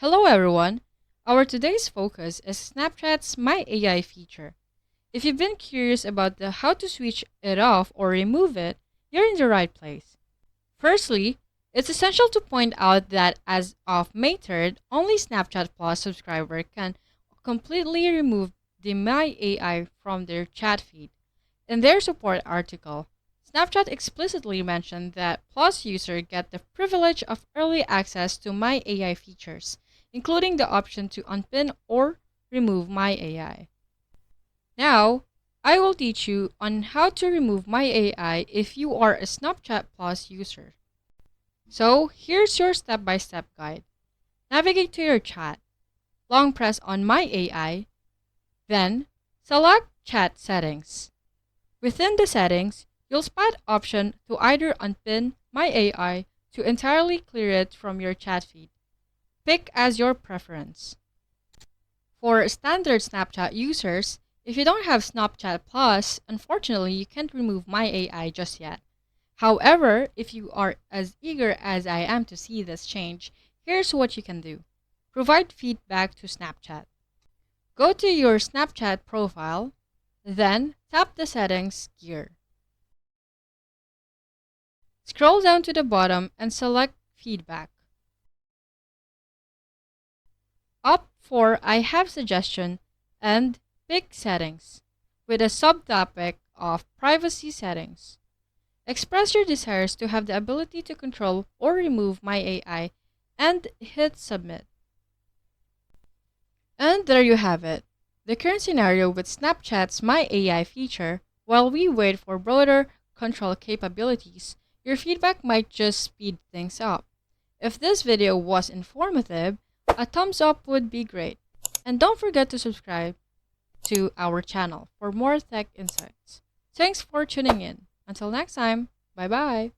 Hello everyone! Our today's focus is Snapchat's My AI feature. If you've been curious about how to switch it off or remove it, you're in the right place. Firstly, it's essential to point out that as of May 3rd, only Snapchat Plus subscriber can completely remove the My AI from their chat feed. In their support article, Snapchat explicitly mentioned that Plus users get the privilege of early access to My AI features, including the option to unpin or remove My AI. Now, I will teach you on how to remove My AI if you are a Snapchat Plus user. So, here's your step-by-step guide. Navigate to your chat. Long press on My AI, then select Chat Settings. Within the settings, you'll spot option to either unpin My AI to entirely clear it from your chat feed. Pick as your preference. For standard Snapchat users, if you don't have Snapchat Plus, unfortunately you can't remove My AI just yet. However, if you are as eager as I am to see this change, here's what you can do. Provide feedback to Snapchat. Go to your Snapchat profile, then tap the settings gear. Scroll down to the bottom and select feedback. Opt for I have suggestion and pick settings with a subtopic of privacy settings. Express your desires to have the ability to control or remove My AI and hit submit. And there you have it, the current scenario with Snapchat's My AI feature. While we wait for broader control capabilities, your feedback might just speed things up. If this video was informative, a thumbs up would be great. And don't forget to subscribe to our channel for more tech insights. Thanks for tuning in. Until next time, bye bye.